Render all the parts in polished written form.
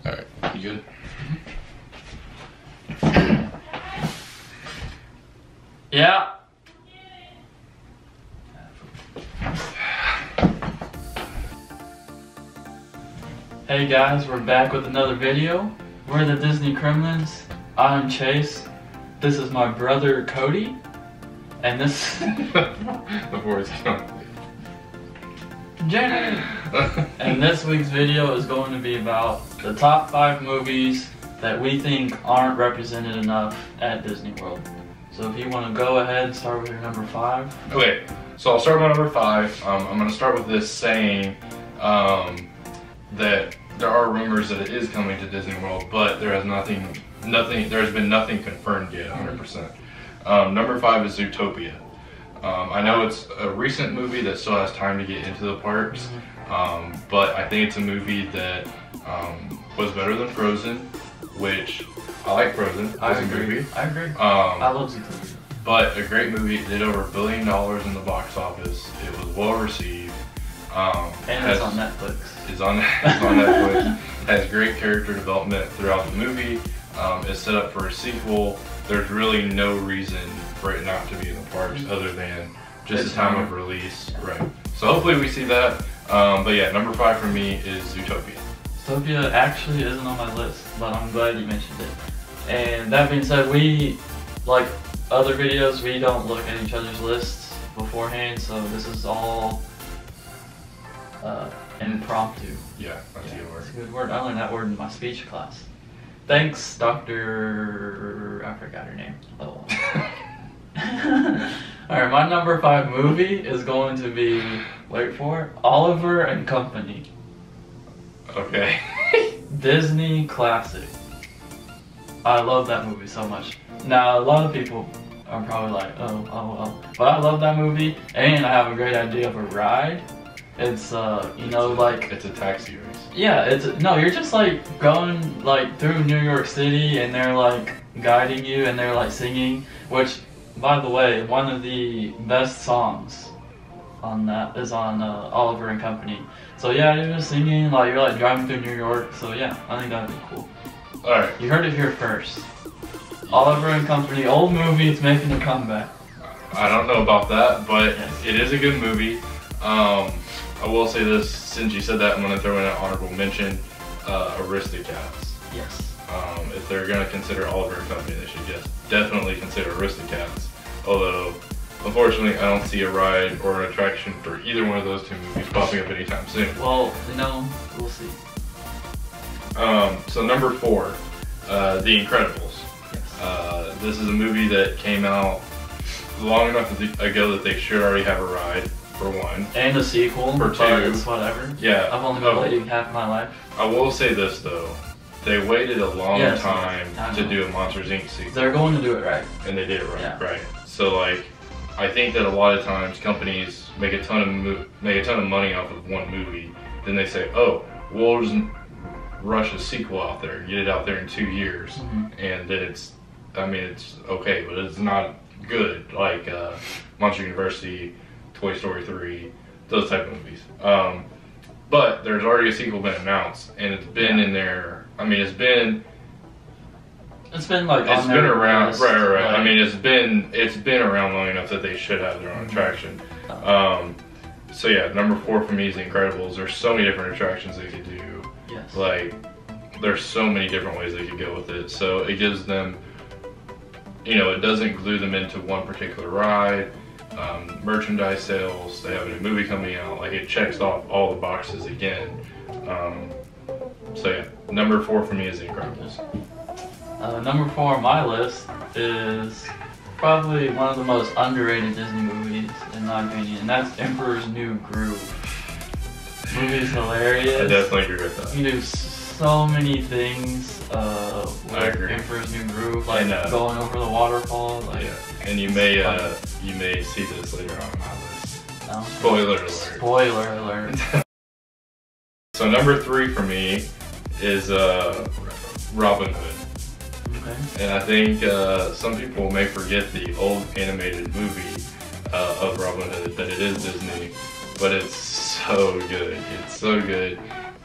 Alright, you good? Yeah. Hey guys, we're back with another video. We're the Disney Kremlins. I'm Chase. This is my brother Cody. And this Before it's done. Jenny. And this week's video is going to be about the top 5 movies that we think aren't represented enough at Disney World. So if you want to go ahead and start with your number 5. Okay, so I'll start with number 5. I'm going to start with this saying that there are rumors that it is coming to Disney World, but there has been nothing confirmed yet, 100%. Number 5 is Zootopia. I know it's a recent movie that still has time to get into the parks, but I think it's a movie that was better than Frozen, which I like Frozen. I agree. I love Zootopia. But a great movie. It did over $1 billion in the box office. It was well received. And it's on Netflix. It's on Netflix. Has great character development throughout the movie. It's set up for a sequel. There's really no reason for it not to be in the parks other than just the time of release. Right. So hopefully we see that. But yeah, number 5 for me is Zootopia. Zootopia actually isn't on my list, but I'm glad you mentioned it. And that being said, we, like other videos, we don't look at each other's lists beforehand, so this is all impromptu. Yeah, that's a good word. That's a good word. I learned that word in my speech class. Thanks, Dr. I forgot her name. Oh. Alright, my number 5 movie is going to be, wait for it, Oliver and Company. Okay. Disney classic. I love that movie so much. Now, a lot of people are probably like, oh. But I love that movie, and I have a great idea of a ride. It's, you know, like... It's a taxi race. Yeah, no, you're just like going like through New York City and they're like guiding you and they're like singing, which, by the way, one of the best songs on that is on Oliver and Company. So yeah, you're just singing, like you're like driving through New York, so yeah, I think that'd be cool. Alright. You heard it here first. Oliver and Company, old movie, it's making a comeback. I don't know about that, but yes. It is a good movie. I will say this, since you said that, I'm going to throw in an honorable mention, Aristocats. Yes. If they're going to consider Oliver and Company, they should definitely consider Aristocats. Although, unfortunately, I don't see a ride or an attraction for either one of those 2 movies popping up anytime soon. Well, no, we'll see. So number 4, The Incredibles. Yes. This is a movie that came out long enough ago that they should already have a ride. For 1. And a sequel, for 2. But it's whatever. Yeah. I've only been waiting half my life. I will say this though. They waited a long time to do a Monsters Inc. sequel. They're going to do it right. And they did it right. Yeah. Right. So like, I think that a lot of times companies make a ton of money off of one movie. Then they say, oh, we'll just rush a sequel out there, get it out there in 2 years, and then it's okay, but it's not good. Like Monster University, Toy Story 3, those type of movies. But there's already a sequel been announced, and it's been in there. I mean, it's been around, right. Like, I mean, it's been around long enough that they should have their own attraction. So yeah, number 4 for me is The Incredibles. There's so many different attractions they could do. Yes. Like, there's so many different ways they could go with it. So it gives them, you know, it doesn't glue them into one particular ride. Merchandise sales, they have a new movie coming out, like it checks off all the boxes again. So yeah, number 4 for me is The Incredibles. Number 4 on my list is probably one of the most underrated Disney movies, in my opinion, and that's Emperor's New Groove. The movie's hilarious. I definitely agree with that. You do so many things with Emperor's New Groove, like going over the waterfall. Like, yeah, and you may see this later on in my list. No. Spoiler alert. Spoiler alert. So number 3 for me is Robin Hood. Okay. And I think some people may forget the old animated movie of Robin Hood, that it is Disney, but it's so good. It's so good.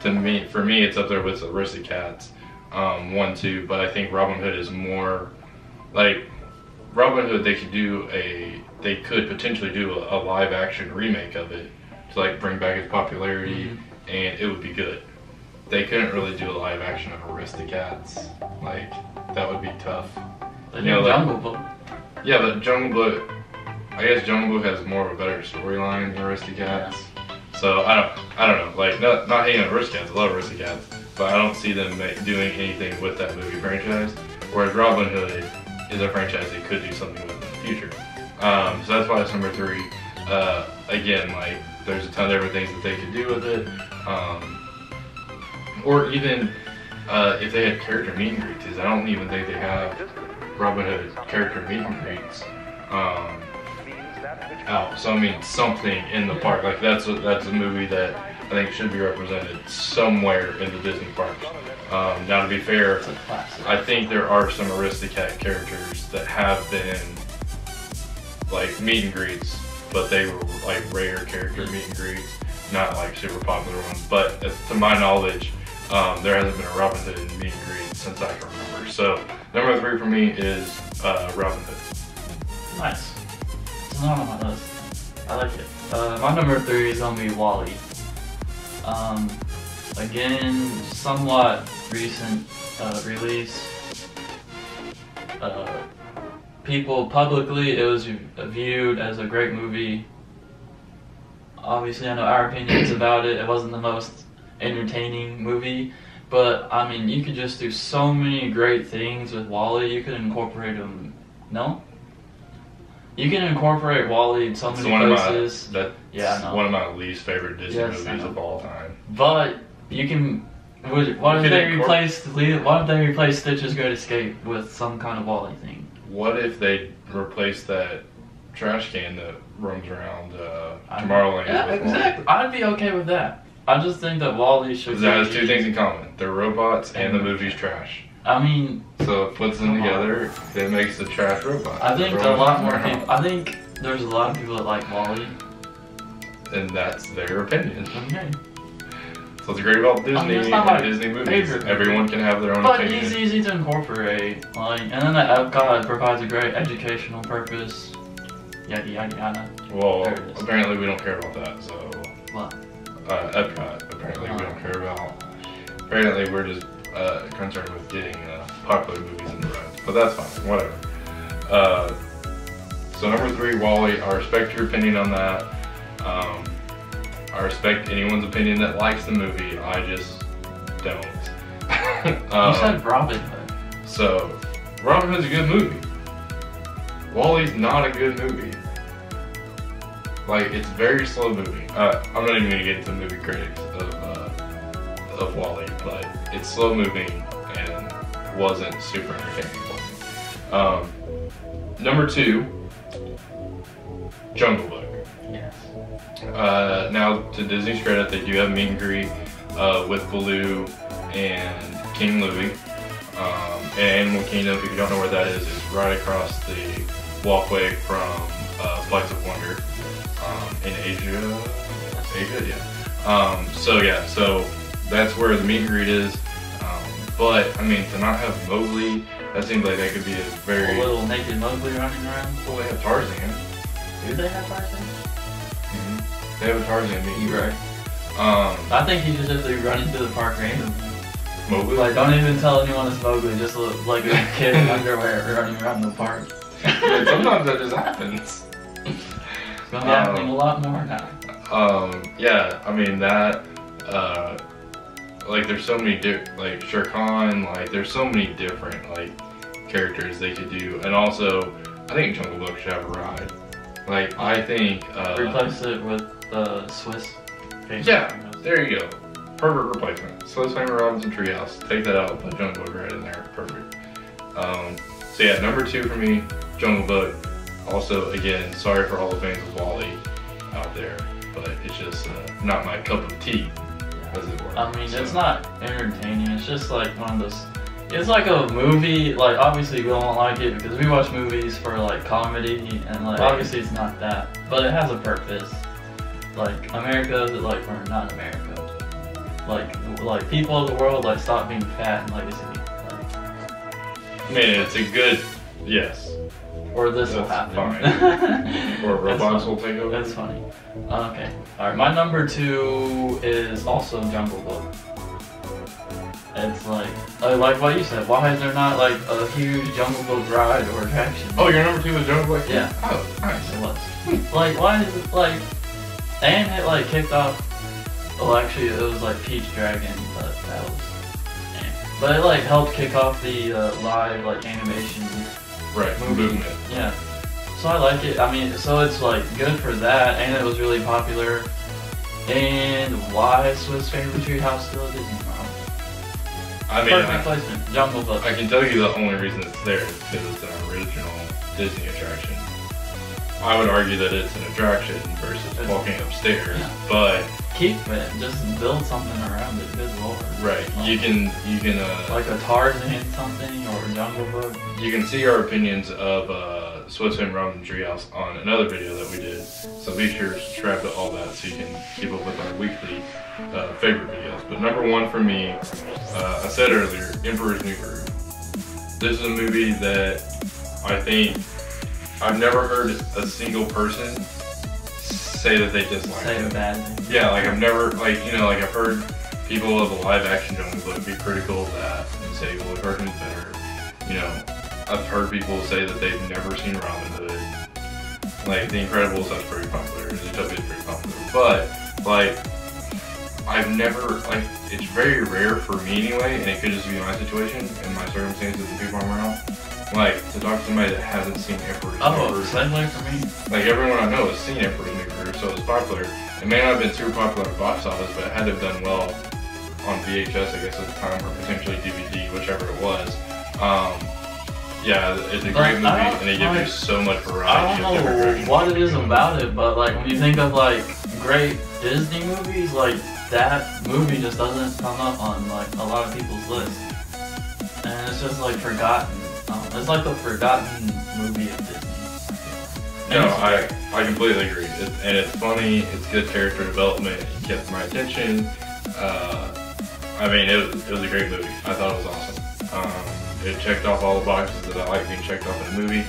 for me, it's up there with Aristocats, 1, 2. But I think Robin Hood is more like Robin Hood. They could potentially do a live action remake of it to like bring back its popularity, and it would be good. They couldn't really do a live action of Aristocats. Like that would be tough. They do Jungle Book. Yeah, but Jungle Book. I guess Jungle Book has more of a better storyline than Aristocats. Yeah. So I don't know. Like not hating on Aristocats, I love Aristocats, but I don't see them doing anything with that movie franchise. Whereas Robin Hood is a franchise they could do something with in the future. So that's why it's number 3. Again, like there's a ton of different things that they could do with it, or even if they had character meet and greets. 'Cause I don't even think they have Robin Hood character meet and greets. Out. So I mean something in the park, like that's a movie that I think should be represented somewhere in the Disney parks. Now to be fair, I think there are some Aristocat characters that have been like meet and greets, but they were like rare character meet and greets, not like super popular ones. But to my knowledge, there hasn't been a Robin Hood meet and greet since I can remember. So number 3 for me is Robin Hood. Nice. It's not on my list. I like it. My number 3 is gonna be Wall-E. Again, somewhat recent release. People publicly, it was viewed as a great movie. Obviously, I know our opinions about it. It wasn't the most entertaining movie, but I mean, you could just do so many great things with Wall-E. You could incorporate them. No? You can incorporate Wall-E in so many places. That's one of my least favorite Disney movies of all time. But you can. What if they replace Stitch's Great Escape with some kind of Wall-E thing? What if they replace that trash can that roams around Tomorrowland? Yeah, exactly. I'd be okay with that. I just think that Wall-E should. That has 2 things in common: they're robots, and the movie's trash. I mean, so it puts them together, it makes the trash robot. I think a lot more people. I think there's a lot of people that like Wall-E, and that's their opinion. Okay. So it's great about Disney and Disney movies. Everyone can have their own opinion. But it's easy to incorporate, like, and then the Epcot provides a great educational purpose. Yada yada yada. Well, apparently we don't care about that. So. What? Epcot. Apparently we don't care about. Apparently we're just concerned with getting popular movies in the rides, but that's fine, whatever. So number 3, Wall-E. I respect your opinion on that. I respect anyone's opinion that likes the movie. I just don't. You said Robin Hood. So Robin Hood's a good movie. Wall-E's not a good movie. Like, it's a very slow movie. I'm not even gonna get into movie critics of Wall-E, but it's slow moving and wasn't super entertaining for me. Number 2, Jungle Book. Yes. Now, to Disney's credit, they do have meet and greet with Baloo and King Louie. And Animal Kingdom, if you don't know where that is right across the walkway from Flights of Wonder in Asia. Asia, yeah. So that's where the meet and greet is. But I mean, to not have Mowgli, that seems like that could be a very little naked Mowgli running around. Well, they have Tarzan. Do they have Tarzan? Mm-hmm. They have a Tarzan meet and greet. Right. I think he should just be running through the park randomly. Mowgli? Like, don't even tell anyone it's Mowgli. Just look like a kid in underwear running around the park. Sometimes that just happens. It's gonna be happening a lot more now. Yeah, I mean that. Like, there's so many like Shere Khan. Like, there's so many different like characters they could do, and also I think Jungle Book should have a ride. Like, I think replace it with the Swiss. Yeah, there you go. Perfect replacement. Swiss Family Robinson Treehouse. Take that out, put Jungle Book right in there. Perfect. So yeah, number 2 for me, Jungle Book. Also, again, sorry for all the fans of Wall-E out there, but it's just not my cup of tea, as it were. I mean, it's not entertaining. It's just like one of those. It's like a movie. Like, obviously we won't like it because we watch movies for like comedy, and like obviously it's not that, but it has a purpose. Like America, like, or not America. like people of the world, like stop being fat and lazy. Man, it's a good, yes. Or this will That's happen. fine. Or robots will take over. That's funny. Okay. Alright, my number 2 is also Jungle Book. It's like what you said, why is there not like a huge Jungle Book ride or attraction? Oh, your number 2 is Jungle Book? Yeah. Oh, nice. It was. Like, why is it like, and it like kicked off, well actually it was like Peach Dragon, but that was, but it like helped kick off the live like animation Right, movement. Yeah. So I like it. I mean, so it's like good for that, and it was really popular. And why is Swiss favorite treehouse still a Disney World? I mean, Perfect placement. Jungle Book. I can tell you the only reason it's there is because it's an original Disney attraction. I would argue that it's an attraction versus walking upstairs, Yeah. but Keep it. Just build something around it. Good lord. right, you can like a Tarzan something or a Jungle Book. you can see our opinions of Swiss Family Robin Treehouse on another video that we did. So be sure to subscribe to all that so you can keep up with our weekly favorite videos. But number 1 for me, I said earlier, Emperor's New Groove. This is a movie that I think I've never heard a single person say that they dislike Say a it. bad thing. Yeah, like I've never, like, you know, like I've heard people of the live action Jungle Book be critical of that and say, well, the cartoon's better. You know, I've heard people say that they've never seen Robin Hood. Like, The Incredibles, that's pretty popular. Zootopia's pretty popular. But, like, I've never, like, it's very rare for me anyway, and it could just be my situation and my circumstances and people I'm around. Like, to talk to somebody that hasn't seen Emperor's New Groove. Same way for me. Like, everyone I know has seen Emperor's New Groove, so it's popular. It may not have been super popular at box office, but it had to have done well on VHS, I guess, at the time, or potentially DVD, whichever it was. Yeah, it's a great movie, and it gives you so much variety of I different don't know directions. what it is about it, but like when you think of like great Disney movies, like that movie just doesn't come up on like a lot of people's lists, and it's just like forgotten. It's like the forgotten movie of Disney. No, I completely agree. And it's funny, it's good character development, it kept my attention. I mean, it was a great movie. I thought it was awesome. It checked off all the boxes that I like being checked off in a movie.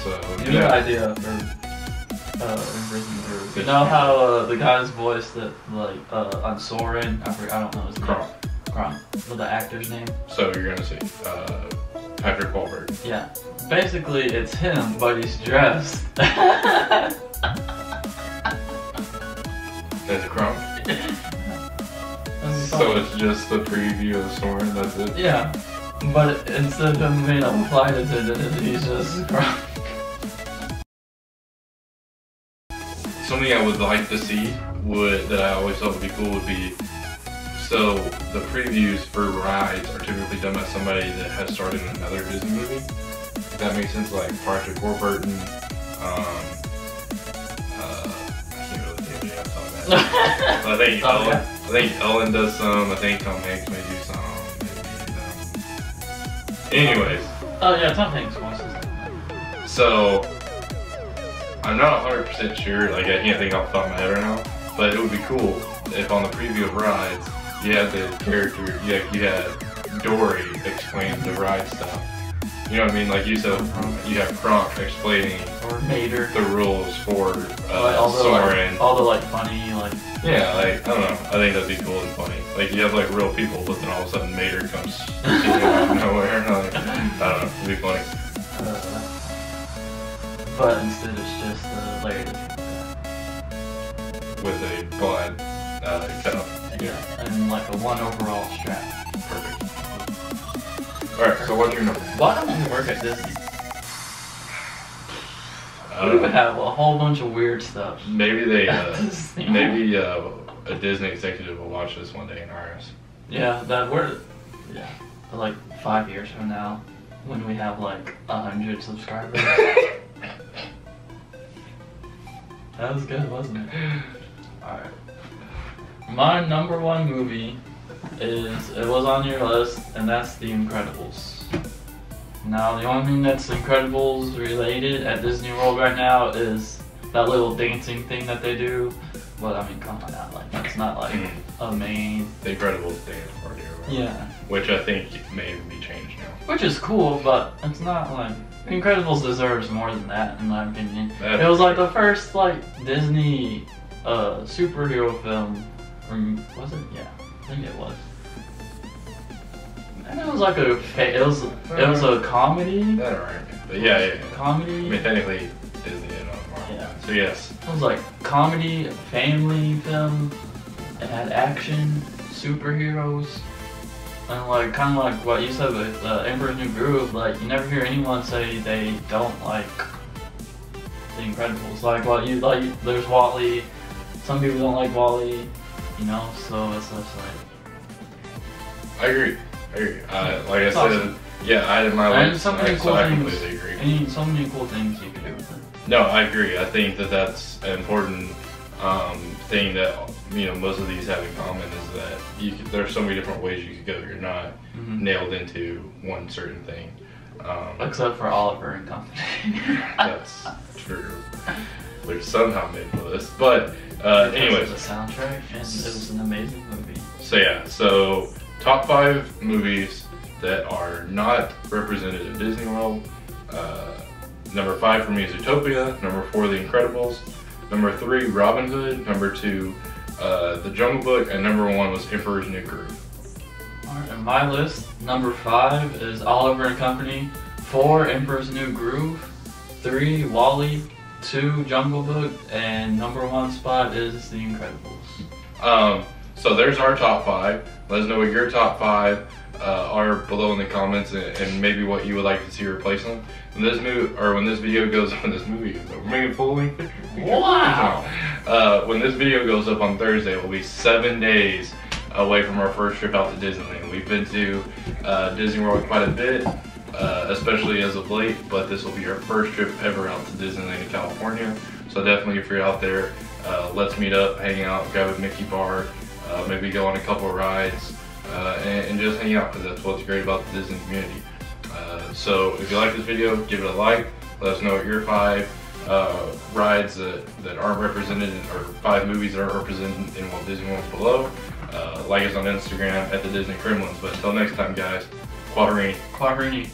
So, New idea for you know how the guy's voice that like on Soren, I don't know his name. Kronk. What's the actor's name? So you're gonna see Patrick Wahlberg. Yeah. Basically, it's him, but he's dressed. That's Kronk. So it's just the preview of Soren, that's it? Yeah. But instead of him being a flight attendant, he's just Kronk. Something I would like to see that I always thought would be cool would be, so the previews for rides are typically done by somebody that has started another Disney movie. If that makes sense, like Patrick Warburton, I can't really think of any off the top of my head. But I think Ellen does some, I think Tom Hanks may do some, maybe, anyways. Oh yeah, Tom Hanks voices it. So, I'm not 100% sure, like I can't think off the top of my head right now, but it would be cool if on the preview of rides, you had the character, you had Dory explain the ride stuff. You know what I mean? Like you said, you have Kronk explaining or Mater the rules for Soren. All the like funny like. Yeah, like I don't know. I think that'd be cool and funny. Like you have like real people, but then all of a sudden Mater comes out of nowhere. Like, I don't know. It'd be funny. But instead it's just Larry with a blind cutoff. Yeah, and like a 1 overall strap. Perfect. Alright, so what's your number? Why don't you work at Disney? We would have a whole bunch of weird stuff. Maybe they, maybe a Disney executive will watch this one day and hire us. Yeah, like 5 years from now, when we have like 100 subscribers. That was good, wasn't it? Alright. My number 1 movie it was on your list, and that's The Incredibles. Now, the only thing that's Incredibles related at Disney World right now is that little dancing thing that they do. But I mean, come on out, like that's It's not like a main. The Incredibles dance party or whatever. Yeah. Which I think may even be changed now. Which is cool, but it's not like Incredibles deserves more than that, in my opinion. That's it was like the first like Disney superhero film. Was it? Yeah, I think it was. And it was like it was a comedy. That alright. But yeah. Comedy. I mean, technically Disney did on Marvel. Yeah. So yes. It was like comedy, family film. It had action, superheroes, and like kind of like what you said with Emperor's New Groove. Like you never hear anyone say they don't like The Incredibles. Like what you like. There's Wall-E. Some people don't like Wall-E. You know, so it's just like. I agree. Like I It's said, awesome. yeah, I had my And list, so many cool I things. completely agree. So many cool things you can do with it. No, I agree. I think that that's an important thing that most of these have in common is that there's so many different ways you could go. You're not nailed into one certain thing. Except for Oliver and Company. That's true. Which somehow made the list. But anyways. It was a soundtrack and it was an amazing movie. So yeah, so top 5 movies that are not represented in Disney World. Number 5 for me is Zootopia. Number 4, The Incredibles. Number 3, Robin Hood. Number 2, The Jungle Book. And number 1 was Emperor's New Groove. Alright, on my list, number 5 is Oliver and Company. 4, Emperor's New Groove. 3, Wall-E. 2, Jungle Book. And number 1 spot is The Incredibles. So there's our top 5. Let us know what your top 5 are below in the comments, and maybe what you would like to see replace them. When this video goes on, we're making full length pictures. Wow! When this video goes up on Thursday, we'll be 7 days away from our first trip out to Disneyland. We've been to Disney World quite a bit, especially as of late, but this will be our first trip ever out to Disneyland in California. So definitely, if you're out there, let's meet up, hang out, grab a Mickey bar, maybe go on a couple of rides, and just hang out, because that's what's great about the Disney community. So if you like this video, give it a like. Let us know what your 5 rides that aren't represented, or 5 movies that aren't represented in Walt Disney World below. Like us on Instagram at the Disney Kremlins. But until next time, guys, Quaterini. Quaterini.